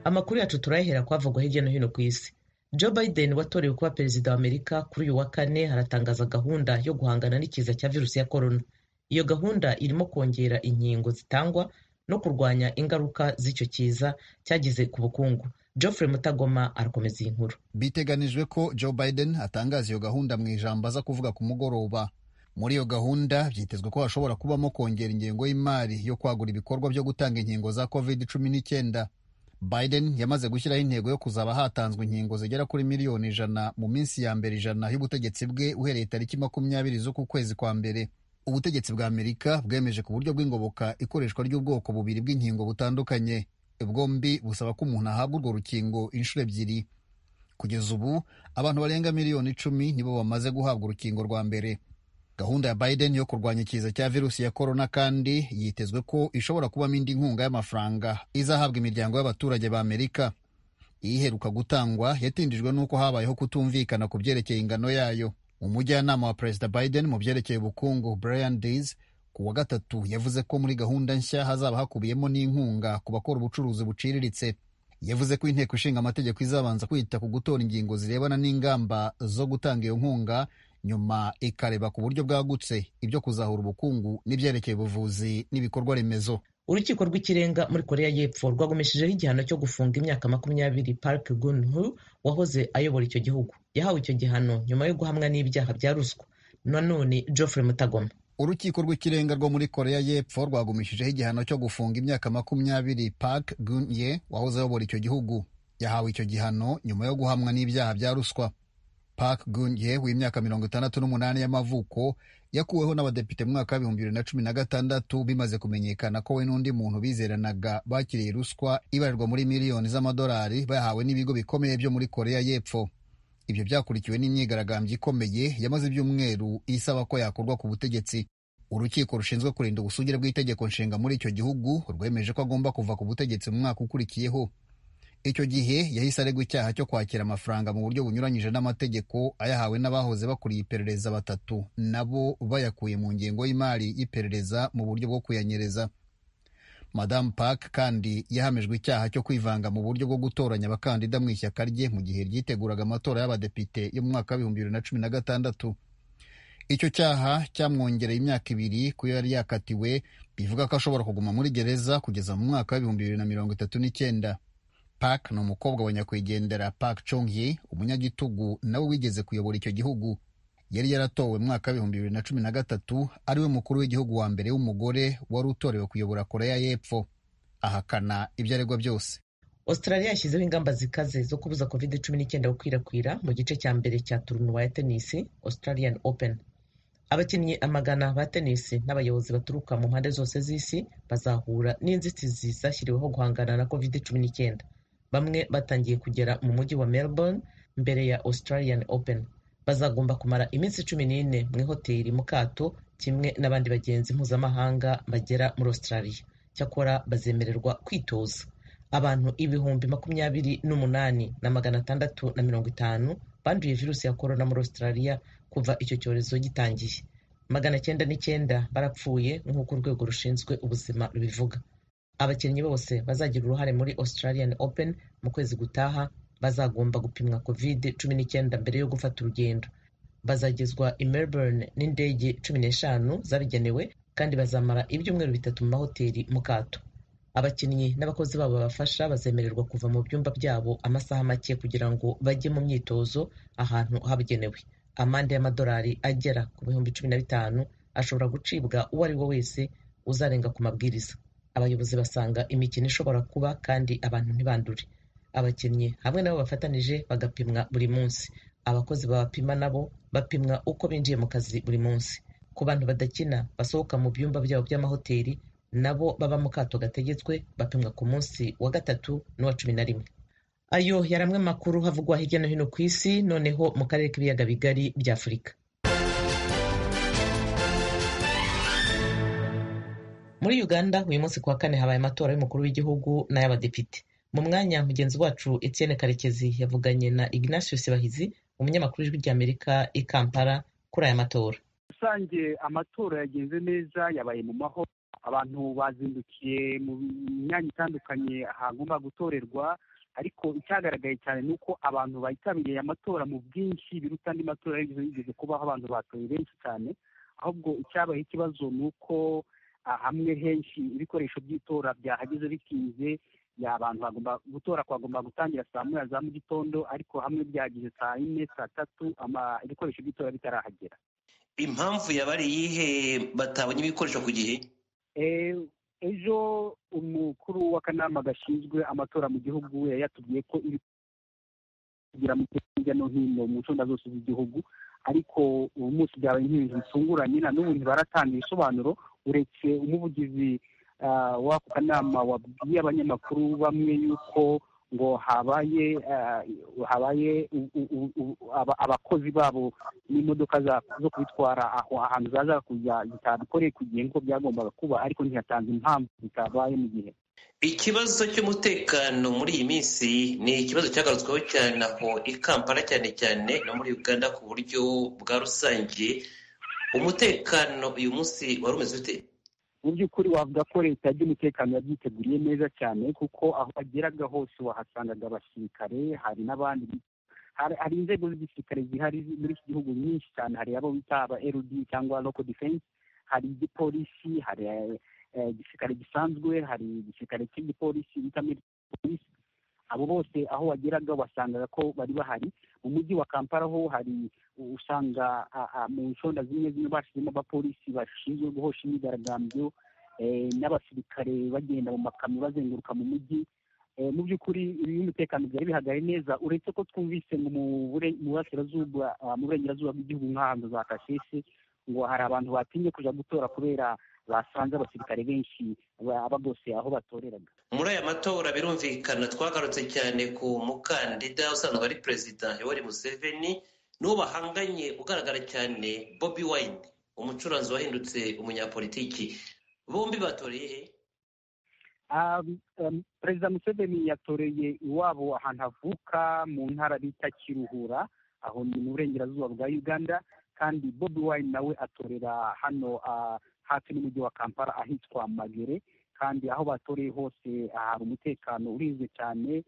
Amakuru yacu turayahera kwavugwa hirya no hino ku isi. Joe Biden watorewe kuba perezida wa Amerika kuri uyu wa kane haratangaza gahunda yo guhangana n'ikiza cya virusi ya korona. Iyo gahunda irimo kongera inkingo zitangwa no kurwanya ingaruka z'icyo kiza cyagize ku bukungu. Geoffrey Mutagoma arakomeza iyi nkuru. Biteganijwe ko Joe Biden atangaza iyo gahunda mu ijambo aza kuvuga ku mugoroba. Muri iyo gahunda byitezwe ko hashobora kubamo kongera ingengo y'imari yo kwagura ibikorwa byo gutanga inkingo za COVID-19. Biden yamaze gushyiraho intego yo kuzaba hatanzwe inkingo zigera kuri miliyoni 100 mu minsi ya mbere 100 y'ubutegetsi bwe uhereye tariki 20 z'uku kwezi kwa mbere. Ubutegetsi bwa Amerika bwemeje ku buryo bw'ingoboka ikoreshwa ry'ubwoko bubiri bw'inkingo butandukanye. Bwombi busaba ko umuntu ahabwa urwo rukingo inshuro ebyiri. Kugeza ubu abantu barenga miliyoni 10 nibo bamaze guhabwa urukingo rwa mbere. Gahunda ya Biden yo kurwanya ikiza cya virusi ya korona kandi yitezwe ko ishobora kubamo indi nkunga y'amafaranga izahabwa imiryango y'abaturage ba Amerika. Iheruka gutangwa yatindijwe n'uko habayeho kutumvikana ku byerekeye ingano yayo. Umujyanama wa Perezida Biden mu byerekeye ubukungu Brian Dees ku wa gatatu yavuze ko muri gahunda nshya hazaba hakubiyemo n'inkunga ku bakora ubucuruzi buciriritse. Yavuze ko inteko ishinga amategeko izabanza kwita ku gutora ingingo zirebana n'ingamba zo gutanga iyo nkunga, nyuma ikareba ku buryo bwagutse ibyo kuzahura ubukungu n'ibyerekeye ubuvuzi n'ibikorwa remezo. Urukiko rw'ikirenga muri Korea y'Epfo rwagumishijeho igihano cyo gufunga imyaka 20 Park Geun-hye wahoze ayobora icyo gihugu. Yahawe icyo gihano nyuma yo guhamwa n'ibyaha bya ruswa. Nanone Geoffrey Mutagoma. Urukiko rw'ikirenga rwo muri Korea y'Epfo rwagumishijeho igihano cyo gufunga imyaka 20 Park Geun-hye wahoze ayobora icyo gihugu. Yahawe icyo gihano nyuma yo guhamwa n'ibyaha bya ruswa. Park Geun-hye w'imyaka 68 y'amavuko yakuweho n'abadepite mu mwaka wa 2016 bimaze kumenyekana ko we n'undi muntu bizeranaga bakiriye ruswa ibarirwa muri miliyoni z'amadolari bahawe n'ibigo bikomeye byo muri Korea y'Epfo. Ibyo byakurikiwe n'imyigaragambyo ikomeye yamaze ibyumweru isaba ko yakorwa ku butegetsi. Urukiko rushinzwe kurinda ubusugire bw'itegeko nshinga muri icyo gihugu rwemeje ko agomba kuva ku butegetsi mu mwaka ukurikiyeho. Icyo gihe yahise aregwa icyaha cyo kwakira amafaranga mu buryo bunyuranyije n'amategeko ayahawe n'abahoze bakuriye iperereza 3 nabo bayakuye mu ngengo y'imari y'iperereza mu buryo bwo kuyanyereza. Madame Park kandi yahamijwe icyaha cyo kwivanga mu buryo bwo gutoranya abakandida mu ishyaka rye mu gihe ryiteguraga amatora y'abadepite yo mu mwaka wa 2016. Icyo cyaha cyamwongereye imyaka 2 ku yari yakatiwe, bivuga ko ashobora kuguma muri gereza kugeza mu mwaka wa 2039. Park ni umukobwa wa nyakwigendera Park Chung-hye, umunyagitugu nawe wigeze kuyobora icyo gihugu. Yari yaratowe mu mwaka wa 2013 ariwe mukuru w'igihugu wa mbere w'umugore wari utorewe kuyobora Korea y'Epfo. Ahakana ibyo aregwa byose. Australia yashyizeho ingamba zikaze zo kubuza COVID-19 gukwirakwira mu gice cya mbere cya turnuwa ya tenisi Australian Open. Abakinnyi amagana ba tenisi n'abayobozi baturuka mu mpande zose z'isi bazahura n'inzitizi zashyiriweho guhangana na COVID-19. Bamwe batangiye kugera mu mujyi wa Melbourne mbere ya Australian Open. Bazagomba kumara iminsi 14 mu hoteli mu kato kimwe n'abandi bagenzi mpuzamahanga bagera muri Australia. Cyakora bazemererwa kwitoza. Abantu 28,650 banduye virusi ya korona muri Australia kuva icyo cyorezo gitangiye. 909 barapfuye nk'uko urwego rushinzwe ubuzima rubivuga. Abakinnyi bose bazagira uruhare muri Australian Open mu kwezi gutaha bazagomba gupimwa COVID-19 mbere yo gufata urugendo. Bazagezwa i Melbourne n'indege 15 zabigenewe kandi bazamara ibyumweru 3 mu mahoteli mu kato. Abakinnyi n'abakozi babo babafasha bazemererwa kuva mu byumba byabo amasaha make kugira ngo bajye mu myitozo ahantu habugenewe. Amande y'amadolari agera ku 15,000 ashobora gucibwa uwo ari we wese uzarenga ku mabwiriza. Abayobozi basanga imikino ishobora kuba kandi abantu ntibandure. Abakinnyi hamwe nabo bafatanije bagapimwa buri munsi. Abakozi babapima nabo bapimwa uko binjiye mu kazi buri munsi. Ku bantu badakina basohoka mu byumba byabo by'amahoteli nabo baba mu kato gategetswe bapimwa ku munsi wa 3 n'uwa 11. Ayo yaramwe makuru havugwa hirya no hino ku isi, noneho mu karere k'ibiyaga bigari bya Afurika. Muri Uganda uyu munsi kuwa kane habaye amatora y'umukuru w'igihugu n'ay'abadepite. Mu mwanya mugenzi wacu Etienne Karekezi yavuganye na Ignatius Bahizi, umunyamakuru w'ijwi ry'Amerika i Kampala kuri aya matora. Rusange amatora yagenze neza, yabaye mu mahoro. Abantu bazindukiye mu myanya itandukanye ahagomba gutorerwa. ariko icyagaragaye cyane ni uko abantu bitabiriye amatora mu bwinshi biruta andi matora yigeze kubaho abantu batoye benshi cyane, ahubwo icyabaye ikibazo ni uko hamwe henshi ibikoresho by'itora byahageze bitinze, abantu bagomba gutora kwagomba gutangira saa moya za mu gitondo, ariko hamwe byagize saa yine saa tatu ibikoresho by'itora bitarahagera. Impamvu yaba ari iyihe batabonye ibikoresho ku gihe? Ejo umukuru w'akanama gashinzwe amatora mu gihugu yatubwiye ko iri kugira mu hirya no hino mu ncunda zose z'igihugu, ariko ubu munsi byabaye nk'ibintu bitunguranye, na n'ubu ntibaratanga ibisobanuro, uretse umuvugizi w'ako kanama wabwiye abanyamakuru bamwe yuko ngo habaye abakozi babo n'imodoka zo kubitwara aho ahantu zaza kujya zitabikoreye ku gihe nk'uko byagombaga kuba, ariko ntihatanze impamvu bitabaye mu gihe. Ikibazo cy'umutekano muri iyi minsi ni ikibazo cyagarutsweho cyane aho i Kampala cyane cyane no muri Uganda ku buryo bwa rusange. Umutekano uyu munsi wari umeze ute? Mu by'ukuri wavuga ko leta y'umutekano yabyiteguriye neza cyane, kuko aho bageraga hose wahasangaga abasirikare, hari n'abandi, hari inzego z'igisirikare zihari muri iki gihugu nyinshi cyane, hari abo bita aba LD cyangwa local defense, hari igipolisi, hari igisirikare gisanzwe, hari igisirikare cy'igipolisi bita military. Abo bose aho wageraga wasangaga ko bari bahari. Mu mujyi wa Kampala ho hari usanga mu nshonda zimwe bashyizemo abapolisi bashinzwe guhosha imyigaragambyo, n'abasirikare bagenda mu makamyo bazenguruka mu mujyi. Mu by'ukuri umutekano byari bihagaye neza, uretse ko twumvise mu burengerazuba bw'igihugu nk'ahantu za Kasese ngo hari abantu batinye kujya gutora kubera basanze abasirikare benshi bagose aho batoreraga. Muri aya matora birumvikana twagarutse cyane ku mukandida usanzwe ari Perezida Yoweri Museveni n'uwo bahanganye ugaragara cyane Bobi Wine, umucuranzi wahindutse umunyapolitiki. Bombi batoreye he? Perezida Museveni yatoreye iwabo ahantu avuka mu ntara bita Kiruhura, aho ni mu burengerazuba bwa Uganda, kandi Bobi Wine nawe atorera hano hafi n'umujyi wa Kampala ahitwa Magere, kandi aho batoreye hose hari umutekano urinzwe cyane,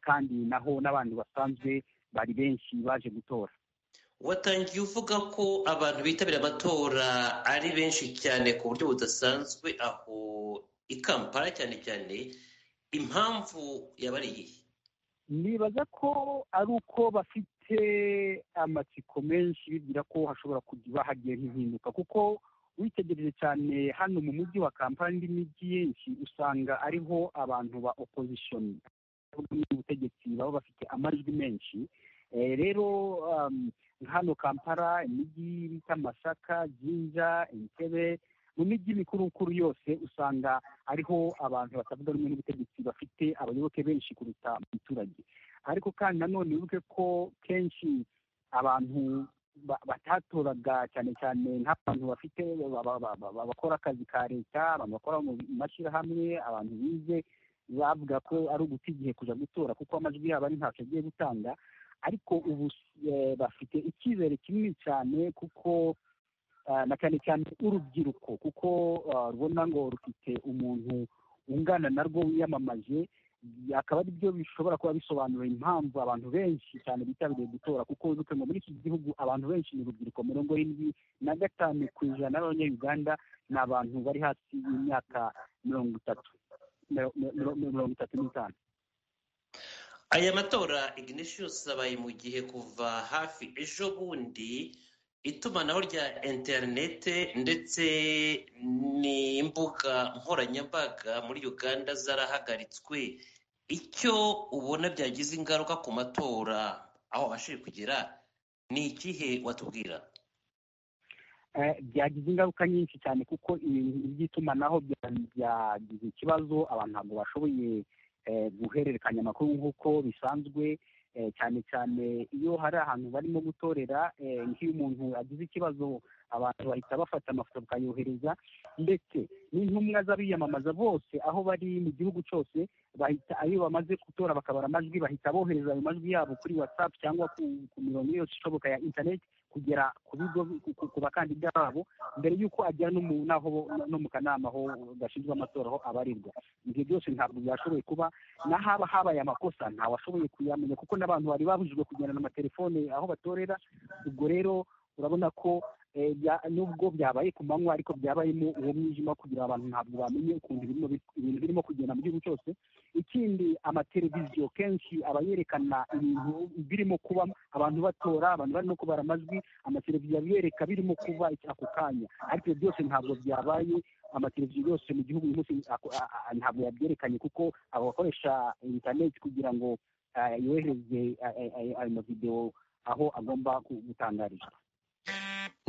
kandi naho n'abandi basanzwe bari benshi baje gutora. Watangiye uvuga ko abantu bitabira amatora ari benshi cyane ku buryo budasanzwe aho i Kampala cyane cyane, impamvu yaba ari iyihe? Nibaza ko ari uko bafite amatsiko menshi bigira ko hashobora kuba hagiye nk'impinduka, kuko witegereje cyane hano mu mujyi wa Kampala n'indi mijyi yenshi usanga ariho abantu ba opposition ubutegetsi baba bafite amajwi menshi. Rero hano Kampala, imijyi bita Masaka, Jinja, Entebbe, mu mijyi mikuru yose usanga ariho abantu batavuga rumwe n'ubutegetsi bafite abayoboke benshi kuruta umuturage. Ariko kandi nanone wibuke ko kenshi abantu batatoraga cyane cyane nk'abantu bafite bakora akazi ka leta, abantu bakora mu mashyirahamwe, abantu bize, bavuga ko ari uguta igihe kuja gutora kuko amajwi yabo ari ntacyo agiye gutanga. Ariko ubu bafite icyizere kinini cyane, kuko na cyane cyane urubyiruko, kuko rubona ngo rufite umuntu ungana narwo wiyamamaje, akaba ari byo bishobora kuba bisobanura impamvu abantu benshi cyane bitabiriye gutora, kuko wibuke ngo muri iki gihugu abantu benshi ni urubyiruko. 75% y'Abanyayuganda ni abantu bari hasi y'imyaka 35. Aya matora Ignatius abaye mu gihe kuva hafi ejo bundi itumanaho rya interinete ndetse n'imbuga nkoranyambaga muri Uganda zarahagaritswe. Icyo ubona byagize ingaruka ku matora aho bashije kugera ni ikihe watubwira? Byagize ingaruka nyinshi cyane, kuko iby'itumanaho byagize ikibazo, abantu ntabwo bashoboye guhererekanya amakuru nk'uko bisanzwe, cyane cyane iyo hari ahantu barimo gutorera. Nk'iyo umuntu agize ikibazo abantu bahita bafata amafoto bakayohereza, ndetse n'intumwa z'abiyamamaza bose aho bari mu gihugu cyose bahita, iyo bamaze gutora bakabara amajwi, bahita bohereza ayo majwi yabo kuri WhatsApp cyangwa ku mirongo yose ishoboka ya internet, kugera ku bigo ku bakandida babo mbere y'uko agera no mu kanama aho gashinzwe amatora aho abarirwa. Ibyo byose ntabwo byashoboye kuba, n'ahaba habaye amakosa ntawashoboye kuyamenya kuko n'abantu bari babujijwe kugendana amatelefone aho batorera. Ubwo rero urabona ko nubwo byabaye ku manywa ariko byabayemo uwo mwijima kugira abantu ntabwo bamenye ukuntu ibintu birimo kugenda mu gihugu cyose. Ikindi, amateleviziyo kenshi aba yerekana ibintu birimo kuba, abantu batora, abantu barimo kubara amajwi, amateleviziyo abiyereka birimo kuba ako kanya, ariko byose ntabwo byabaye. Amateleviziyo yose mu gihugu uyu munsi ntabwo yabyerekanye kuko abo bakoresha interineti kugira ngo yohereze ayo mavidewo aho agomba gutangarizwa.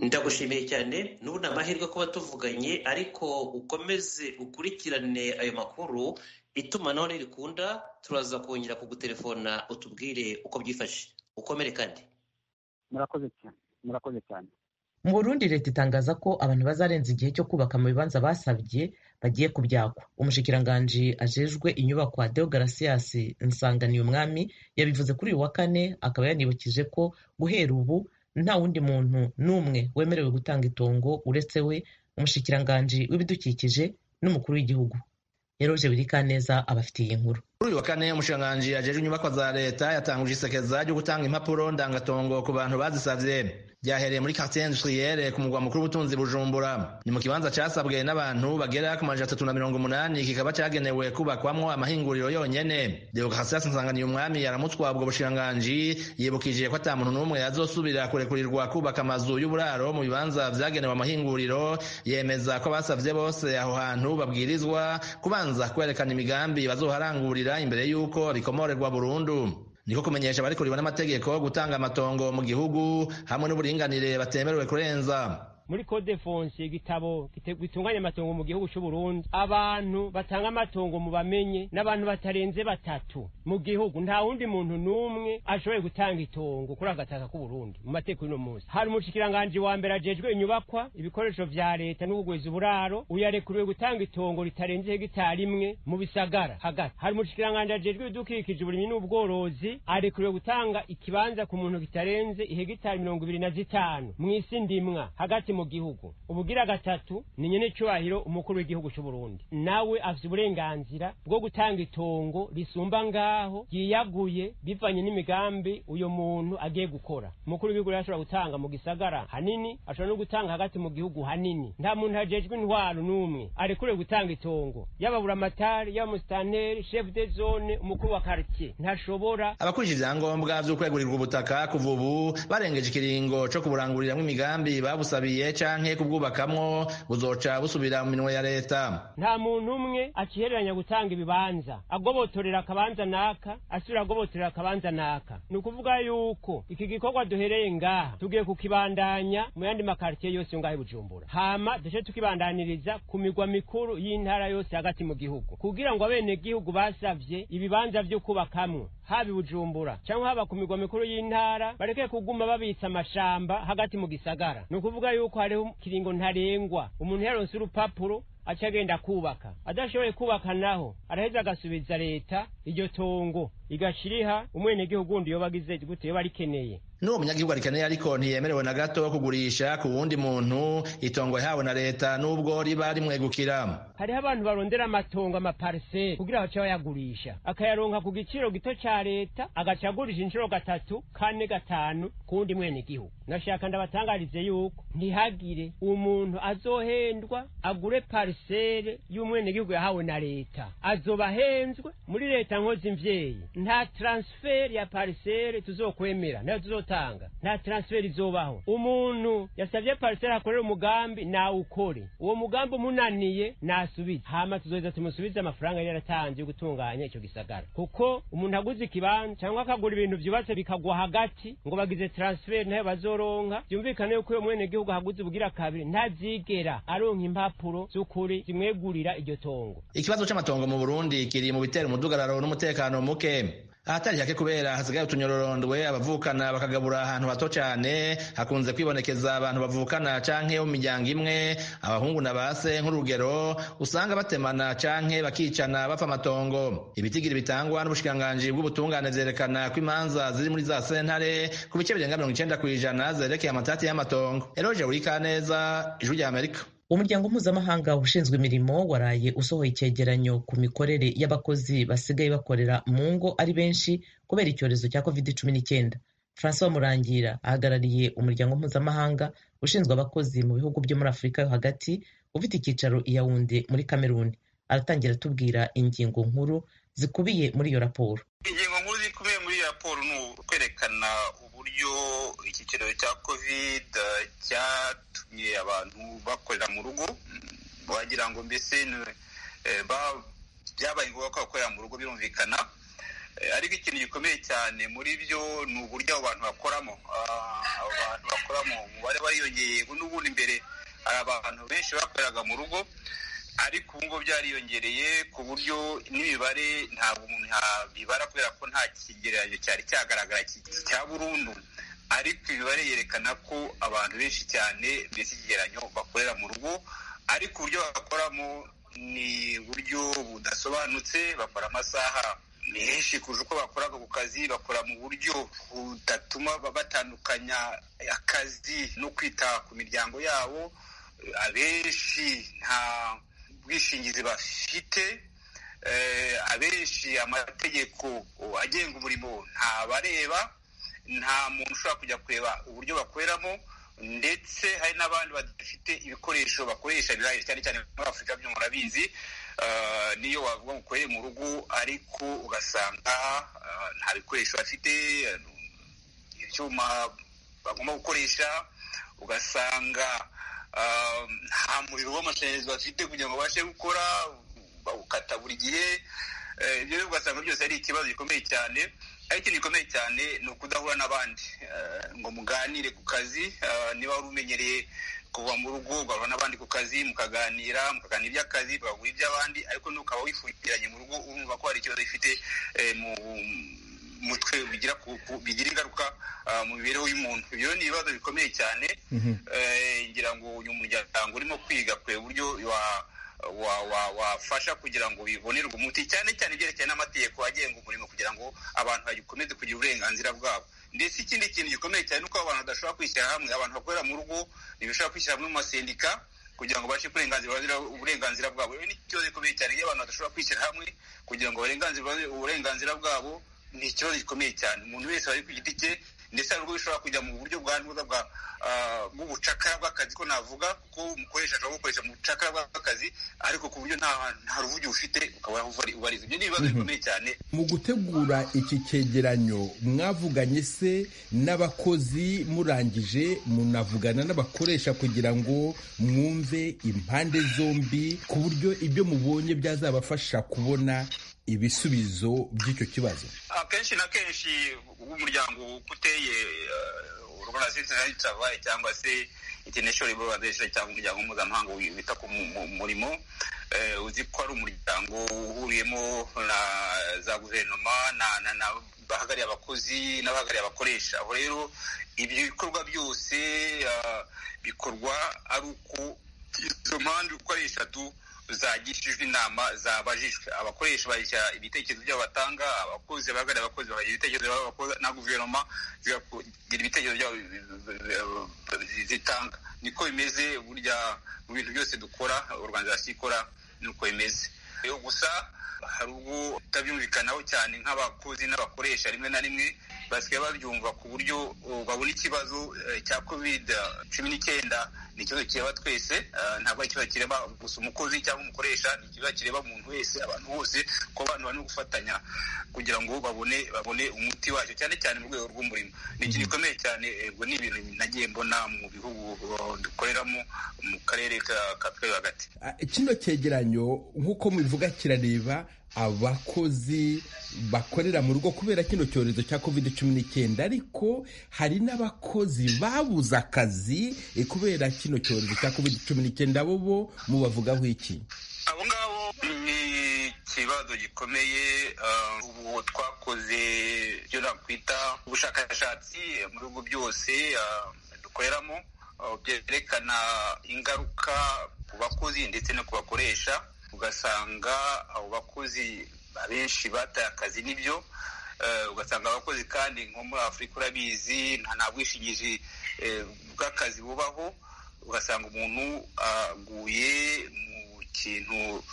Ndagushimiye cyane, n'ubu ni amahirwe kuba tuvuganye, ariko ukomeze ukurikirane ayo makuru. Itumanaho nirikunda turaza kongera kugutelefona utubwire uko byifashe. Ukomere kandi. Murakoze cyane. Mu Burundi leta itangaza ko abantu bazarenza igihe cyo kubaka mu bibanza basabye bagiye kubyakwa. Umushikiranganji ajejwe inyubakwa Deogratias Nsanganiyumwami yabivuze kuri uyu wa kane, akaba yanibukije ko guhera ubu nta wundi muntu n'umwe wemerewe gutanga itongo uretse we, umushikiranganji w'ibidukikije n'umukuru w'igihugu. Eroje Birikaneza abafitiye inkuru. Kuri uyu wa kane umushikiranganji ajejwe inyubakwa za leta yatanguje isekeza ryo gutanga impapuro ndangatongo ku bantu bazisavye. Byahereye muri quartier industrielle ku mugwa mukuru w'ubutunzi Bujumbura. Ni mu kibanza casabwe n'abantu bagera ku 380, kikaba cagenewe kubakwamwo amahinguriro yonyene. Deogratias Nsanganiyumwami yaramutswa ubwo bushikiranganji, yibukije ko ata muntu n'umwe yazosubira kurekurirwa kubaka amazu y'uburaro mu bibanza vyagenewe amahinguriro. Yemeza ko basavye bose aho hantu babwirizwa kubanza kwerekana imigambi bazoharangurira imbere y'uko bikomorerwa burundu. Niko kumenyesha barikuriwe n'amategeko gutanga amatongo mu gihugu hamwe n'uburinganire batemerewe kurenza. Muri code foncier igitabo gitunganya amatongo mu gihugu cy'u Burundi, abantu batanga amatongo mu bamenye n'abantu batarenze 3 mu gihugu. Nta wundi muntu n'umwe ashoboye gutanga itongo kuri agataka k'u Burundi mu mateko y'ino munsi. Hari umushikiranganje wa mbere ajejwe inyubakwa, ibikoresho vya leta n'ubugweza uburaro, uyarekuriwe gutanga itongo ritarenze hegitari imwe mu bisagara hagati. Hari umushikiranganje ajejwe ibidukikije uburimyi n'ubworozi, arekuriwe gutanga ikibanza ku muntu kitarenze hegitari 25 mu isi ndimwa hagati mu gihugu. Ubugira gatatu ni nyene cyubahiro umukuru w'igihugu cy'u Burundi, nawe afite uburenganzira bwo gutanga itongo risumba ngaho yiyaguye bivanye n'imigambi uyo muntu agiye gukora. Umukuru w'igihugu yashobora gutanga mu gisagara hanini, ashobora no gutanga hagati mu gihugu hanini. Nta muntu ajejwe intwaro n'umwe arekure gutanga itongo, yababura amatari, y'amusitanteri, chef de zone, umukuru wa quartier ntashobora. Abakurije ivyangombwa vyo kwegurirwa ubutaka kuva ubu barengeje ikiringo co kuburanguriramwo imigambi babusabiye canke kubwubakamwo buzoca busubira mu minwe ya leta. Nta muntu umwe akihereranya gutanga ibibanza agobotorera akabanza naka asubira agobotorera akabanza naka. Ni ukuvuga yuko iki gikorwa duhereye ngaha tugiye kukibandanya mu yandi makartier yose ngahe Bujumbura, hama duce tukibandaniriza ku migwa mikuru y'intara yose hagati mu gihugu, kugira ngo abene gihugu basavye ibibanza vyo kubakamwo habi Bujumbura cyangwa haba ku migwa mikuru y'intara bareke kuguma babitsa amashamba hagati mu gisagara. Ni ukuvuga yuko hariho kiringo ntarengwa, umuntu yaronse urupapuro acagenda kubaka, adashoboye kubaka naho araheza agasubiza leta iryo tongo igashiriha umwene gihugu undi yobagize gute yoba rikeneye. N'uwo munyagihugu arikeneye ariko ntiyemerewe na gato kugurisha ku wundi muntu itongo yahawe na leta n'ubwo riba rimwegukira. Hariho abantu barondera amatongo amaparcelle kugira bace bayagurisha, akayaronka ku giciro gito ca leta, agaca agurisha inshuro 3, 4, 5 kundi mwene gihugu. Nashaka ndabatangarize yuko ntihagire umuntu azohendwa agure parcelle y'umwene gihugu yahawe na leta, azobahenzwe muri leta nkozi mvyeyi. Nta transfer ya parcelle tuzokwemera, nayo tuzotanga, nta transfer izobaho. Umuntu yasavye parcelle akorera umugambi na ukore, uwo mugambi umunaniye nasubize, hama tuzoza tumusubize amafaranga yari yaratanze yo gutunganya ico gisagara. Kuko umuntu aguze ikibanza cyangwa akagura ibintu vyubatse bikagwa hagati ngo bagize transfer nayo bazoronka, byumvikane yuko uyo mwene gihugu haguze ubugira kabiri ntazigera aronka impapuro z'ukuri zimwegurira iryo tongo. Ikibazo c'amatongo mu Burundi kiri mu bitera umudugararo n'umutekano muke. ahatari hake kubera hasigaye utunyororondwe abavukana bakagabura ahantu hato cyane hakunze kwibonekeza abantu bavukana canke mu miryango imwe abahungu na base nk'urugero usanga batemana canke bakicana bapfa amatongo. Ibitigiri bitangwa n'ubushikiranganji bw'ubutungane vyerekana ko imanza ziri muri za sentare ku bice birenga 90% zerekeye amatati y'amatongo. Eroje Urikaneza, Ijwi rya Amerika. Umuryango mpuzamahanga ushinzwe imirimo waraye usohoye icyegeranyo ku mikorere y'abakozi basigaye bakorera mu ngo ari benshi kubera icyorezo cya COVID-19. François Murangira ahagarariye umuryango mpuzamahanga ushinzwe abakozi mu bihugu byo muri Afurika yo hagati ufite icyicaro i Yaounde muri Cameroon. Aratangira atubwira ingingo nkuru zikubiye muri iyo raporo. Ingingo nkuru zikubiye muri iyo raporo ni ukwerekana uburyo iki cyorezo cya covid cyatumye abantu bakorera mu rugo, wagira ngo mbese byabaye ngombwa ko bakorera mu rugo birumvikana, ariko ikintu gikomeye cyane muri byo ni uburyo abo bantu bakoramo. Abantu bakoramo umubare wariyongeye, n'ubundi imbere hari abantu benshi bakoreraga mu rugo, ariko ubu ngubu byariyongereye ku buryo n'imibare ntabwo umuntu yabibara kubera ko nta kigereranyo cyari cyagaragara cya burundu, ariko imibare yerekana ko abantu benshi cyane mbese ikigereranyo bakorera mu rugo, ariko uburyo bakoramo ni uburyo budasobanutse. Bakora amasaha menshi kurusha uko bakoraga ku kazi, bakora mu buryo budatuma batandukanya akazi no kwita ku miryango yabo. Abenshi nta ubwishingizi bafite, abenshi amategeko agenga umurimo ntabareba, nta muntu ushobora kujya kureba uburyo bakoreramo, ndetse hari n'abandi badafite ibikoresho bakoresha birahari, cyane cyane muri Afurika byo murabizi. Niyo wavuga ngo ukorere mu rugo ariko ugasanga nta bikoresho bafite, ibyuma bagomba gukoresha, ugasanga nta muriro w'amashanyarazi bafite kugira ngo babashe gukora, bawukata buri gihe. Ibyo rero ugasanga byose ari ikibazo gikomeye cyane, ariko ikintu gikomeye cyane ni ukudahura n'abandi ngo muganire ku kazi. Niba wari umenyereye kuva mu rugo ugahura n'abandi ku kazi, mukaganira iby'akazi, mukagura iby'abandi, ariko ntukaba wifungiranye mu rugo urumva ko hari ikibazo gifite mu mutwe bigira ingaruka mu mibereho y'umuntu. Ibyo ni ibibazo bikomeye cyane. Ngira ngo uyu muryango urimo kwiga ku buryo wafasha kugira ngo bibonerwe umuti, cyane cyane ibyerekeye n'amategeko agenga umurimo, kugira ngo abantu bakomeze kugira uburenganzira bwabo. Ndetse ikindi kintu gikomeye cyane nuko abantu badashobora kwishyira hamwe. Abantu bakorera mu rugo ntibashobora kwishyira hamwe mu masendika kugira ngo babashe uburenganzira bwabo. Ni ikibazo gikomeye cyane iyo abantu badashobora kwishyira hamwe kugira ngo uburenganzira bwabo. Ni ikibazo gikomeye cyane. Umuntu wese ari ku giti cye, ndetse hari ubwo bishobora kujya mu buryo bw'ubucakara bw'akazi, ko navuga, kuko umukoresha ashobora gukoresha mu bucakara bw'akazi, ariko ku buryo nta ruvugiro ufite ukaba ubariza. Ibyo ni ibibazo bikomeye cyane. Mu gutegura iki cyegeranyo mwavuganye se n'abakozi, murangije munavugana n'abakoresha kugira ngo mwumve impande zombi, ku buryo ibyo mubonye byazabafasha kubona ibisubizo by'icyo kibazo? Akenshi na kenshi umuryango uteye Organization Travail cyangwa se International Labour Organization cyangwa umuryango mpuzamahanga wita ku murimo, uzi ko ari umuryango uhuriyemo na za guverinoma na bahagariye abakozi n'abahagariye abakoresha. Aho rero ibyo bikorwa byose bikorwa ari uko izo mpande uko ari eshatu zagishijwe inama, zabajijwe. Abakoresha bashyira ibitekerezo byabo batanga, abakozi bagariye abakozi bakagira ibitekerezo byabo, na guverinoma zigagira ibitekerezo byabo zitanga. Niko bimeze burya mu bintu byose dukora, organization ikora nuko bimeze. Gusa hari ubwo utabyumvikanaho cyane nk'abakozi n'abakoresha, rimwe na rimwe basigaye babyumva ku buryo babona ikibazo cya COVID-19 ni ikibazo kireba twese, ntabwo ari ikibazo kireba gusa umukozi cyangwa umukoresha, ni ikibazo kireba umuntu wese, abantu bose, ko abantu bari gufatanya kugira ngo babone umuti wacyo, cyane cyane mu rwego rw'umurimo. Ni ikintu gikomeye cyane. Ubwo ni ibintu nagiye mbona mu bihugu dukoreramo mu karere ka Afurika hagati. Kino cyegeranyo nk'uko mubivuga kirareba abakozi bakorera mu rugo kubera kino cyorezo cya COVID-19, ariko hari n'abakozi babuze akazi kubera kino cyorezo cya COVID-19. Abo mubavugaho iki? Abo ngabo ni ikibazo gikomeye. Ubu twakoze nakwita ubushakashatsi mu bihugu byose dukoreramo byerekana ingaruka ku bakozi ndetse no ku bakoresha, ugasanga abo bakozi abenshi bataye akazi n'ibyo, ugasanga abakozi kandi nko muri Afurika urabizi nta bwishingizi bw'akazi bubaho, ugasanga umuntu aguye mu kintu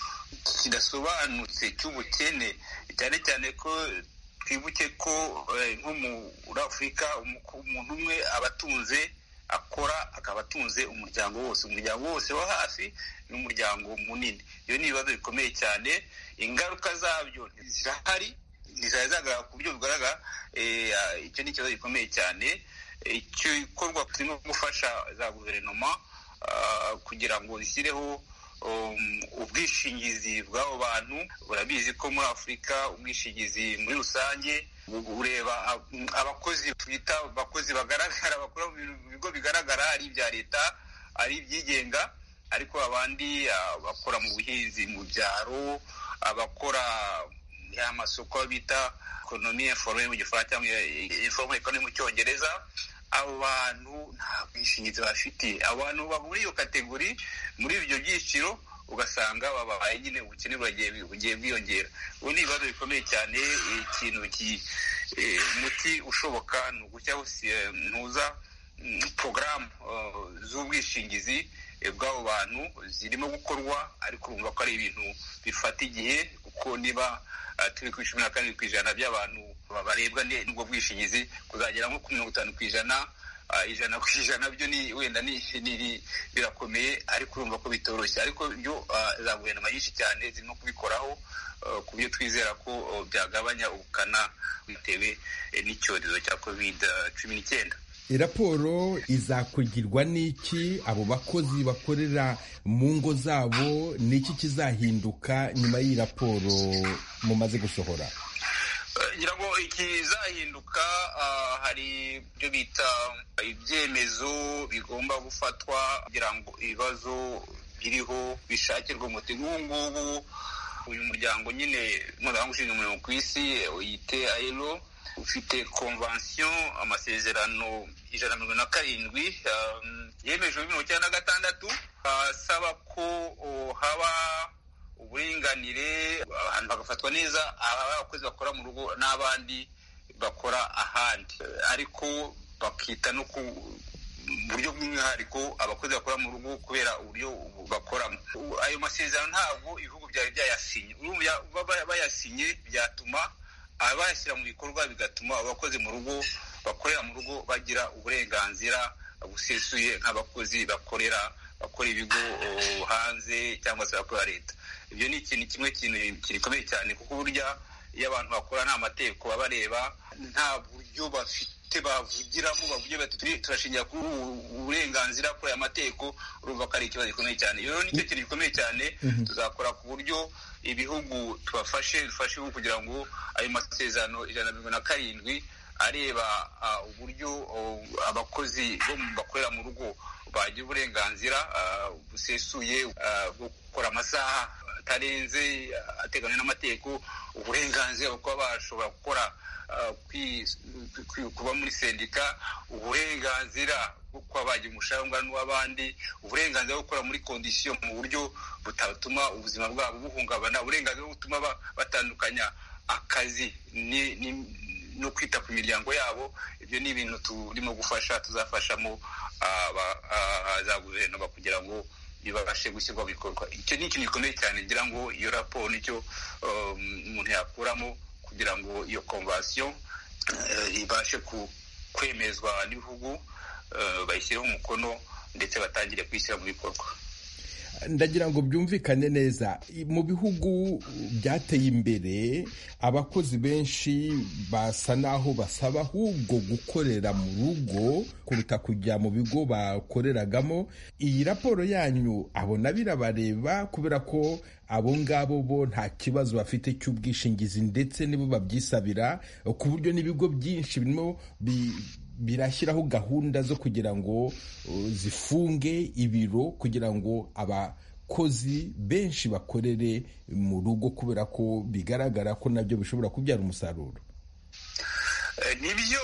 kidasobanutse cy'ubukene, cyane cyane ko twibuke ko nko muri Afurika umuntu umwe aba atunze akora akaba atunze umuryango wose wo hafi n'umuryango munini. Iyo ni ibibazo bikomeye cyane, ingaruka zabyo zirahari, ntizagaragara ku buryo bugaragara. Icyo ni ikibazo gikomeye cyane. Icyo gikorwa turimo gufasha za guverinoma kugira ngo zishyireho ubwishingizi bw'abo bantu. Urabizi ko muri Afurika ubwishingizi muri rusange ureba abakozi twita abakozi bagaragara, bakora mu bigo bigaragara, ari ibya leta ari ibyigenga, ariko abandi bakora mu buhinzi mu byaro, abakora amasoko bita ekonomi informelle mu gifaransa cyangwa informelle economy mu cyongereza, abo bantu nta bwishingizi bafite. Abantu muri iyo kategori, muri ibyo byiciro, ugasanga babaye nyine ubukene bugiye bwiyongera. Ubu ni ibibazo bikomeye cyane. Ikintu umuti ushoboka ni ugushyiraho porogaramu z'ubwishingizi bw'abo bantu zirimo gukorwa, ariko urumva ko ari ibintu bifata igihe, kuko niba turi ku 14% by'abantu barebwa n'ubwo bwishingizi, kuzagera nko ku 50%, 100% byo ni wenda birakomeye, ariko urumva ko bitoroshye. Ariko byo za guverinoma nyinshi cyane zirimo kubikoraho, ku byo twizera ko byagabanya ubukana bitewe n'icyorezo cya COVID-19. Raporo izakugirwa n'iki? Abo bakozi bakorera mu ngo zabo, n'iki kizahinduka nyuma y'iyi raporo mumaze gusohora? ngira ngo ikizahinduka hari ibyo bita ibyemezo bigomba gufatwa kugira ngo ibibazo biriho bishakirwe umuti. Nk'ubu ngubu uyu muryango nyine mpuzamahanga ushinzwe umurimo ku isi uyite ILO ufite konvansiyo amasezerano 147 yemejwe 1996 asaba ko haba uburinganire, abantu bagafatwa neza, abakozi bakora mu rugo n'abandi bakora ahandi, ariko bakita no ku buryo bw'umwihariko abakozi bakora mu rugo kubera uburyo bakoramo. Ayo masezerano ntabwo ibihugu byari byayasinye, bayasinye byatuma abayashyira mu bikorwa, bigatuma abakozi mu rugo bakorera mu rugo bagira uburenganzira busesuye nk'abakozi bakora ibigo hanze cyangwa se bakora leta. Ibyo ni ikintu gikomeye cyane, kuko burya iyo abantu bakora nta mategeko abareba, nta buryo bafite bavugiramo, bavuge bati turashingira kuri uburenganzira kuri aya mategeko, urumva ko ari ikibazo gikomeye cyane. Rero nicyo kintu gikomeye cyane. Tuzakora ku buryo ibihugu dufashe ibihugu kugira ngo ayo masezerano 147 areba uburyo abakozi bo bakorera mu rugo bagira uburenganzira busesuye bwo gukora amasaha atarenze ateganywa n'amategeko, uburenganzira bwo kuba bashobora gukora kuba muri sendika, uburenganzira bwo kuba bagira umushahara ungana n'uw'abandi, uburenganzira bwo gukora muri kondisiyo mu buryo butatuma ubuzima bwabo buhungabana, uburenganzira bwo gutuma batandukanya akazi no kwita ku miryango yabo. Ibyo ni ibintu turimo gufasha, tuzafashamo za guverinoma kugira ngo bibashe gushyirwa mu bikorwa. Icyo ni ikintu gikomeye cyane, ngira ngo iyo raporo nicyo umuntu yakuramo kugira ngo iyo konvansiyo ibashe kwemezwa n'ibihugu, bayishyireho umukono ndetse batangire kuyishyira mu bikorwa. Ndagira ngo byumvikane neza, mu bihugu byateye imbere abakozi benshi basa naho basaba ahubwo gukorera mu rugo kuruta kujya mu bigo bakoreragamo. Iyi raporo yanyu abona birabareba, kubera ko abo ngabo bo nta kibazo bafite cy'ubwishingizi ndetse nibo babyisabira, ku buryo n'ibigo byinshi birimo birashyiraho gahunda zo kugira ngo zifunge ibiro kugira ngo abakozi benshi bakorere mu rugo, kubera ko bigaragara ko nabyo bishobora kubyara umusaruro. nibyo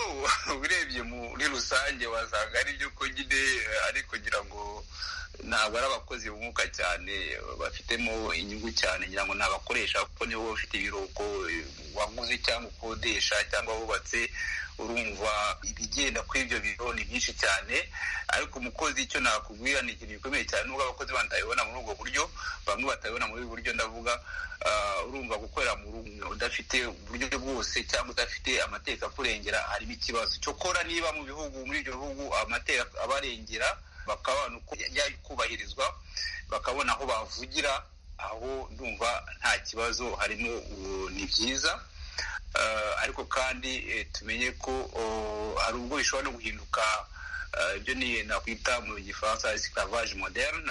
urebye muri rusange wasanga ari byo ko nyine ariko ngira ngo ntabwo ari abakozi b'umwuka cyane bafitemo inyungu cyane, ngira ngo ni abakoresha kuko nibo bafite ibiruhuko waguze cyangwa ukodesha cyangwa wubatse. Urumva ibigenda kuri ibyo biro ni byinshi cyane, ariko umukozi icyo nakubwira ni ikintu gikomeye cyane, nubwo abakozi batabibona muri ubwo buryo, bamwe batabibona muri ubu buryo ndavuga. Urumva gukorera mu rugo udafite uburyo bwose cyangwa udafite amategeko akurengera harimo ikibazo. Cyokora niba mu bihugu, muri ibyo bihugu amategeko abarengera bakabona uko yakubahirizwa, bakabona aho bavugira, aho ndumva nta kibazo harimo, ni byiza. Ariko kandi tumenye ko hari ubwo bishobora no guhinduka, ibyo ni nakwita mu gifaransa esclavage moderne,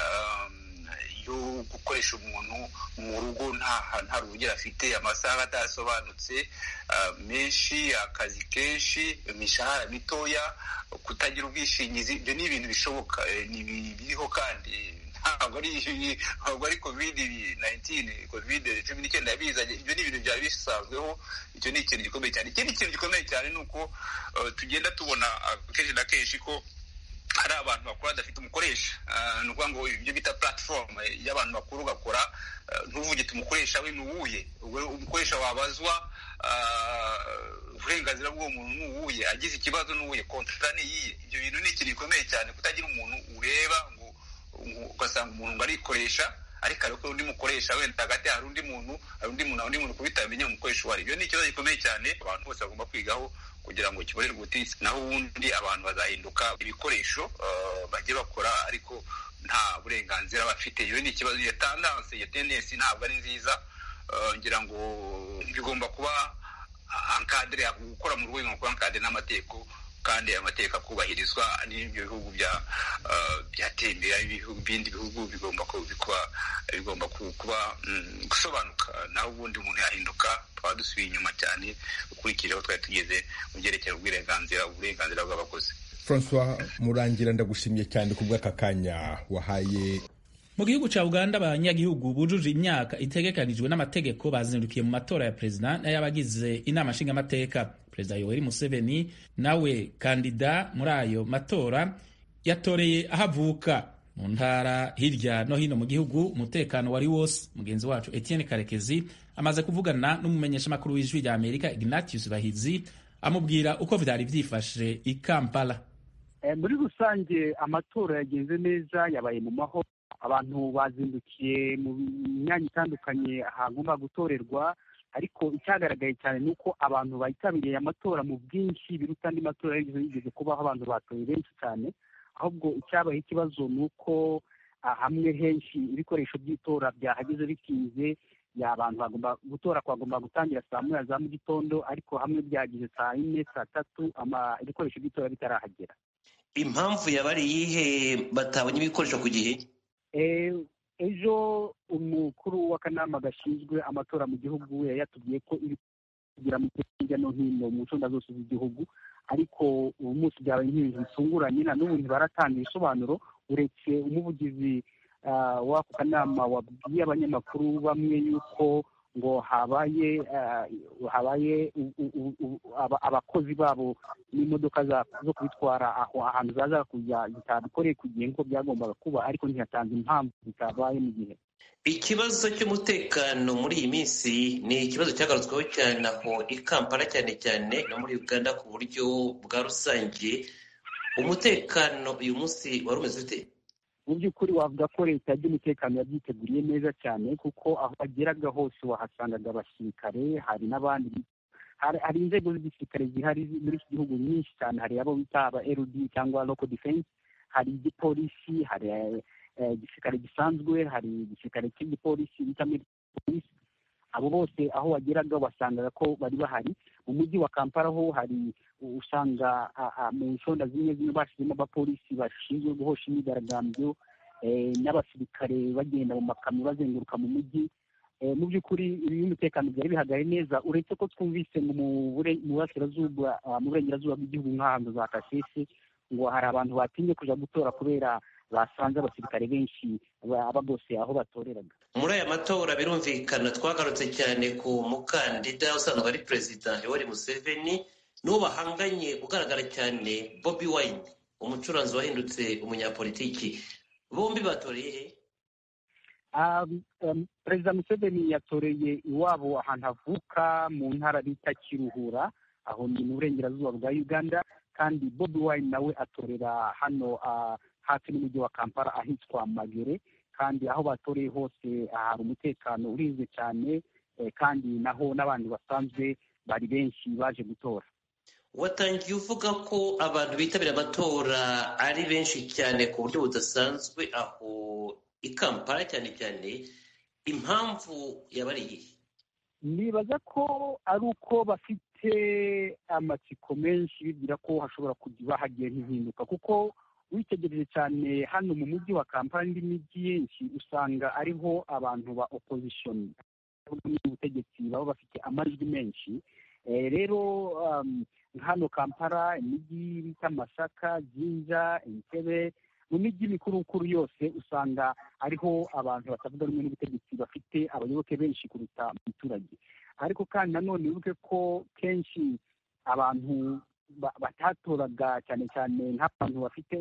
yo gukoresha umuntu mu rugo nta ruhugira afite, amasaha atasobanutse menshi, akazi kenshi, imishahara mitoya, kutagira ubwishingizi. Ibyo ni ibintu bishoboka, ni biriho kandi ntabwo ari COVID-19 yabizanye. Ibyo ni ibintu byari bisanzweho. Icyo ni ikintu gikomeye cyane. Ikindi kintu gikomeye cyane ni uko tugenda tubona kenshi na kenshi ko hari abantu bakuru badafite umukoresha. Ni ukuvuga ngo ibyo bita platform y'abantu bakuru ugakora, ntuvuge umukoresha we nuwuye, umukoresha wabazwa uburenganzira bw'uwo muntu nuwuye, agize ikibazo nuwuye, kontrata niyiye. Ibyo bintu ni ikintu gikomeye cyane, kutagira umuntu ureba ngo ugasanga umuntu ngo arikoresha, ariko ariko undi mukoresha wenda hagati hari undi muntu kubitamenya umukoresha wari. Ibyo ni ikibazo gikomeye cyane, abantu bose bagomba kwigaho kugira ngo kiborerwe umuti. Naho ubundi abantu bazahinduka ibikoresho bajye bakora, ariko nta burenganzira bafite. Iyo ni ikibazo, iyo tendance, iyo tendency ntabwo ari nziza. Ngira ngo bigomba kuba encadré, gukora mu rwego rwo encadré n'amategeko, kandi amategeko akubahirizwa. N'ibyo bihugu byateye imbere, ibindi bihugu bigomba kuba gusobanuka. naho ubundi umuntu yahinduka, twaba dusubiye inyuma cyane ukurikije aho twari tugeze mu byerekeye uburenganzira bw'abakozi. François Murangira, ndagushimiye cyane ku bw'aka kanya wahaye. Mu gihugu ca Uganda, abanyagihugu bujuje imyaka itegekanijwe n'amategeko bazindukiye mu matora ya perezida n'ayabagize inama nshingamateka. Perezida Yoweri Museveni nawe kandida muri ayo matora yatoreye ahavuka mu ntara hirya no hino mu gihugu. Umutekano wari wose. Mugenzi wacu Etienne Karekezi amaze kuvugana n'umumenyeshamakuru w'ijwi rya Amerika Ignatius Bahizi amubwira uko vyari vyifashe i Kampala. Muri rusange amatora yagenze neza, yabaye mu mahoro. Abantu bazindukiye mu myanya itandukanye ahagomba gutorerwa, ariko icyagaragaye cyane ni uko abantu bayitabiriye amatora mu bwinshi biruta andi matora yigeze kubaho abantu batoye benshi cyane. Ahubwo icyabaye ikibazo ni uko hamwe henshi ibikoresho by'itora byahageze bitinze. Abantu bagomba gutora, kwagomba gutangira saa moya za mu gitondo, ariko hamwe byagize saa 4, saa 3 ibikoresho by'itora bitarahagera. Impamvu yabari yihe batabonye ibikoresho ku gihe? Ejo umukuru w'akanama gashinzwe amatora mu gihugu yatubwiye ko iri kugira mu hirya no hino mu ncunda zose z'igihugu, ariko ubu munsi byabaye nk'ibintu bitunguranye. Na n'ubu ntibaratanga ibisobanuro, uretse umuvugizi w'ako kanama wabwiye abanyamakuru bamwe yuko ngo habaye abakozi babo n'imodoka zo kubitwara aho ahantu zaza kujya zitabikoreye ku gihe nk'uko byagombaga kuba, ariko ntihatanze impamvu bitabaye mu gihe. Ikibazo cy'umutekano muri iyi minsi ni ikibazo cyagarutsweho cyane aho i Kampala, cyane cyane no muri Uganda ku buryo bwa rusange. Umutekano uyu munsi wari umeze ute? Mu by'ukuri wavuga ko leta y'umutekano yabyiteguriye neza cyane, kuko aho bageraga hose wahasangaga abasirikare, hari n'abandi, hari inzego z'igisirikare zihari muri iki gihugu nyinshi cyane. Hari abo bita aba LD cyangwa local defense, hari igipolisi, hari igisirikare gisanzwe, hari igisirikare cy'igipolisi bita polisi. Abo bose aho wageraga wasangaga ko bari bahari. Mu mujyi wa Kampala ho hari usanga mu nshonda zimwe bashyizemo abapolisi bashinzwe guhosha imyigaragambyo, n'abasirikare bagenda mu makamyo bazenguruka mu mujyi. Mu by'ukuri umutekano byari bihagaye neza, uretse ko twumvise mu burengerazuba bw'igihugu nk'ahantu za Kasese ngo hari abantu batinye kuja gutora kubera basanze abasirikare benshi bose aho batoreraga. Muri aya matora birumvikana twagarutse cyane ku mukandida usanzwe ari perezida Yoweri Museveni, n'uwo bahanganye ugaragara cyane Bobi Wine umucuranzi wahindutse umunyapolitiki, bombi batoreye Perezida Museveni yatoreye iwabo ahantu avuka mu ntara bita Kiruhura, aho ni mu burengerazuba bwa Uganda, kandi Bobi Wine nawe atorera hano hafi n'umujyi wa Kampala ahitwa Magere, kandi aho batoreye hose hari umutekano urinzwe cyane, kandi naho n'abandi basanzwe bari benshi baje gutora. Watangiye uvuga ko abantu bitabira amatora ari benshi cyane ku buryo budasanzwe aho i Kampala cyane cyane, impamvu yabariye? Nibaza ko ari uko bafite amatsiko menshi bibwira ko hashobora kuba hagiye nk'ihinduka, kuko witegereje cyane hano mu mujyi wa Kampala n'indi mijyi yenshi usanga ariho abantu ba opposition n'ubutegetsi baba bafite amajwi menshi. Rero hano Kampala, imijyi bita Masaka, Jinja, Entebbe, mu mijyi mikuru yose usanga ariho abantu batavuga rumwe n'ubutegetsi bafite abayoboke benshi kuruta abaturage. Ariko kandi nanone wibuke ko kenshi abantu batatoraga cyane cyane nk'abantu bafite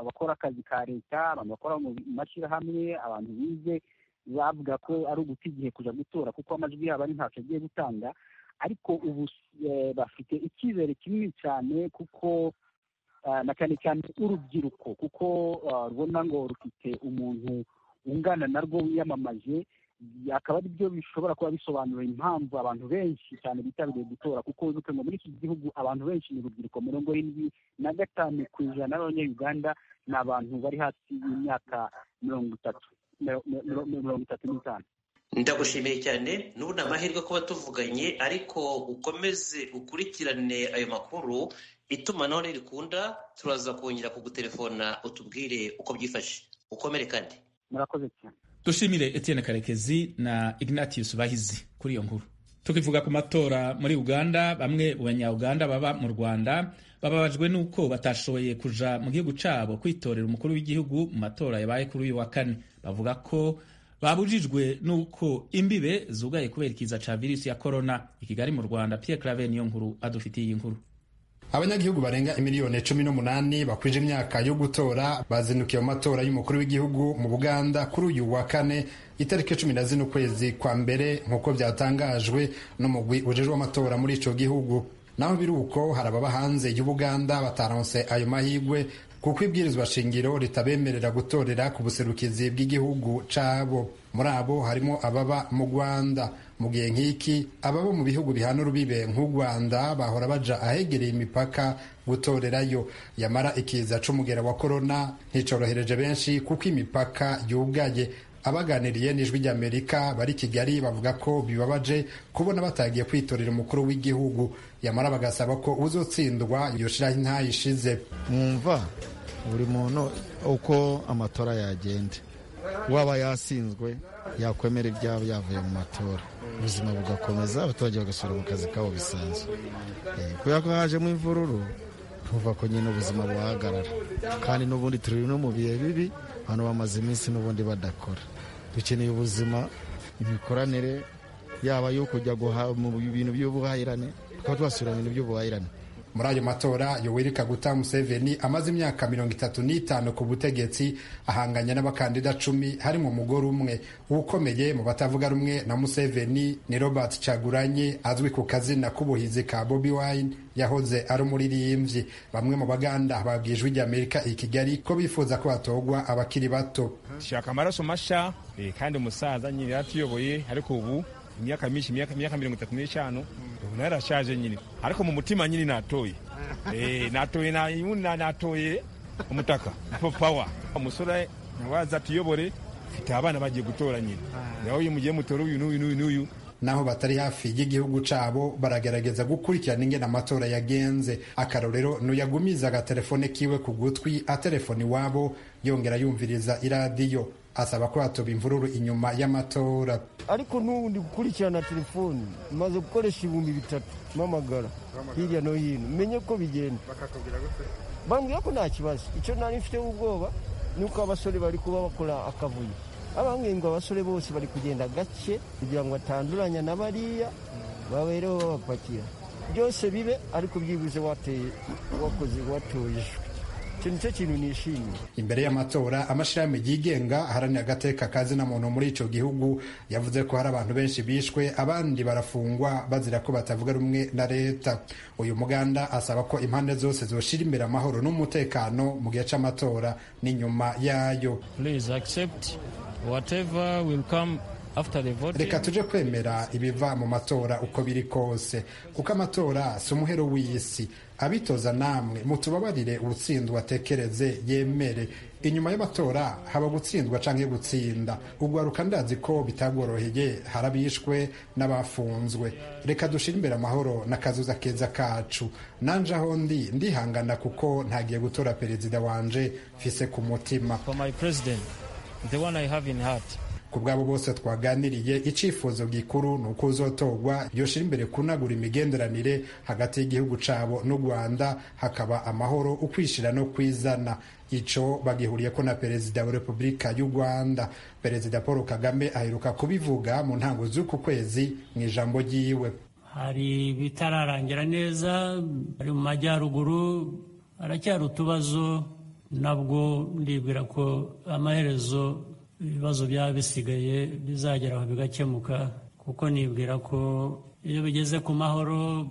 bakora akazi ka leta, abantu bakora mu mashyirahamwe, abantu bize, bavuga ko ari uguta igihe kuja gutora kuko amajwi yabo ari ntacyo agiye gutanga. Ariko ubu bafite icyizere kinini cyane, kuko na cyane cyane urubyiruko, kuko rubona ngo rufite umuntu ungana narwo wiyamamaje, akaba ari byo bishobora kuba bisobanura impamvu abantu benshi cyane bitabiriye gutora, kuko wibuke ngo muri iki gihugu abantu benshi ni urubyiruko. 75% y'Abanyayuganda ni abantu bari hasi y'imyaka 35. Ndagushimiye cyane, n'ubu ni amahirwe kuba tuvuganye, ariko ukomeze ukurikirane ayo makuru, itumanaho nirikunda turaza kongera kugutelefona utubwire uko byifashe. Ukomere kandi. Murakoze cyane. Dushimire Etienne Karekezi na Ignatius Bahizi kuri iyo nkuru. Tukivuga ku matora muri Uganda, bamwe mu Banya-Uganda baba mu Rwanda bababajwe n'uko batashoboye kuja mu gihugu cabo kwitorera umukuru w'igihugu mu matora yabaye kuri uyu wa kane. Bavuga ko babujijwe n'uko imbibe zugaye kubera ikiza ca virusi ya corona. I Kigali mu Rwanda, Pierre Claver niyo nkuru adufitiye iyi nkuru. Abanyagihugu barenga imiliyoni 18 bakwije imyaka yo gutora bazindukiye mu matora y'umukuru w'igihugu mu Buganda kuri uyu wa kane itariki 10 ukwezi kwa mbere, nk'uko byatangajwe n'umugwi ujejwe amatora muri ico gihugu. Naho biruko hari ababa hanze y'Ubuganda bataronse ayo mahigwe kuko ibwirizwa shingiro ritabemerera gutorera ku buserukizi bw'igihugu cabo. Muri abo harimo ababa mu Rwanda. Mu gihe nk'iki ababa mu bihugu bihana urubibe nk'u Rwanda bahora baja ahegereye imipaka gutorerayo. Yamara ikiza c'umugera wa corona nticorohereje benshi kuko imipaka yugaye. Abaganiriye n'ijwi ry'Amerika bari Kigali bavuga ko bibabaje kubona batagiye kwitorera umukuru w'igihugu, yamara bagasaba ko uzotsindwa yoshiraho intayishize. Mwumva buri muntu uko amatora yagenda, waba yasinzwe yakwemera ibyabo yavuye mu matora, ubuzima bugakomeza, abaturage bagasubira mu kazi kabo bisanzwe. Kubera ko hajemo imvururu tuvuga ko nyine ubuzima buhagarara, kandi n'ubundi turi no mu bihe bibi, abantu bamaze iminsi n'ubundi badakora. Dukeneye ubuzima, imikoranire yaba yo kujya mu bintu by'ubuhahirane, tukaba twasubira mu bintu by'ubuhahirane. Muri ayo matora Yoweri Kaguta Museveni amaze imyaka 35 ku butegetsi, ahanganye n'abakandida 10 harimo umugore umwe. Ukomeye mu batavuga rumwe na Museveni ni Robert Kyagulanyi, azwi ku kazina k'ubuhizi ka Bobi Wine, yahoze ari umuririmbyi. Bamwe mu Baganda babwijwe ry'Amerika i Kigali ko bifuza ko batogwa abakiri bato. Shaka amaraso masha kandi umusaza nyine yatuyoboye, ariko ubu imyaka 35 narashaje nyine, ariko mu mutima nyine natoye natoye umutaka power umusore nawaza tuyobore, mfite abana bagiye gutora nyine, yaho uyu mugiye mutora uyu. Naho batari hafi y'igihugu cabo baragerageza gukurikirana ingene amatora yagenze. Akarorero nuyagumiza agatelefone kiwe ku gutwi atelefoni wabo yongera yumviriza iradiyo, asaba ko hatoba imvururu inyuma y'amatora. Ariko n'ubundi gukurikirana telefoni maze gukoresha 3,000 mpamagara hirya no hino menye ko bigenda. Bakakubwira gute? Bambwira ko nta kibazo. Icyo nari mfite ubwoba nuko abasore bari kuba bakora akavuyo. Abambwiye ngo abasore bose bari kugenda gake kugira ngo atanduranya na bariya babereho babapakira. byose bibe ariko byibuze watoye icyo nicyo kintu nishimiye. Imbere y'amatora amashirahamwe yigenga aharanira agateka kazina muntu muri ico gihugu yavuze ko hari abantu benshi bishwe abandi barafungwa bazira ko batavuga rumwe na leta. Uyu muganda asaba ko impande zose zoshira imbere amahoro n'umutekano mu gihe c'amatora n'inyuma yayo. Please accept whatever will come. Reka tuje kwemera ibiva mu matora uko biri kose kuko amatora si umuhero w'isi. Abitoza namwe mutubabarire utsindwa atekereze yemere. Inyuma y'amatora haba gutsindwa canke gutsinda. Ugwaruka ndazi ko bitagoroheye, harabishwe n'abafunzwe. Reka dushire imbere amahoro n'akazuza keza kacu. Nanje aho ndihangana kuko ntagiye gutora perezida wanje mfise ku mutima. For my president, the one I have in heart. Ku bwabo bose twaganiriye icifuzo gikuru ni uko uzotorwa yoshira imbere kunagura imigenderanire hagati y'igihugu cabo n'u Rwanda hakaba amahoro ukwishira no kwizana. Ico bagihuriyeko na perezida wa Repubulika y'u Rwanda. Perezida Paul Kagame aheruka kubivuga mu ntango z'uku kwezi mu ijambo ryiwe. Hari bitararangira neza, ari mu majyaruguru haracyari utubazo, nabwo ndibwira ko amaherezo ibibazo byaba bisigaye bizageraho bigakemuka, kuko nibwira ko iyo bigeze ku mahoro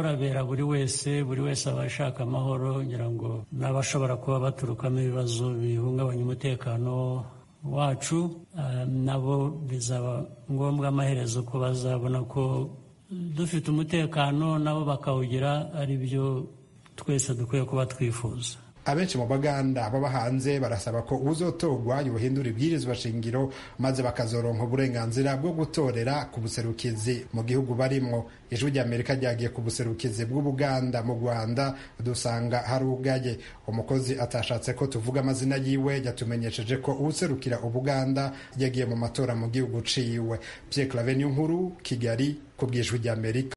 abera buri wese aba ashaka amahoro, ngira ngo n'abashobora kuba baturukamo ibibazo bihungabanya umutekano wacu nabo bizaba ngombwa amaherezo ko bazabona ko dufite umutekano nabo bakawugira, ari byo twese dukwiye kuba twifuza. Abenshi mu baganda baba hanze barasaba ko uzotorwa yohindura ibwirizwa shingiro maze bakazoronka uburenganzira bwo gutorera ku buserukizi mu gihugu barimwo. Ijwi ry'Amerika ryagiye ku buserukizi bw'Ubuganda mu Rwanda dusanga harugaye. Umukozi atashatse ko tuvuga amazina yiwe yatumenyesheje ko userukira Ubuganda yagiye mu matora mu gihugu ciwe. Pierre Claver Nkuru, Kigali, ku bw'Ijwi ry'Amerika.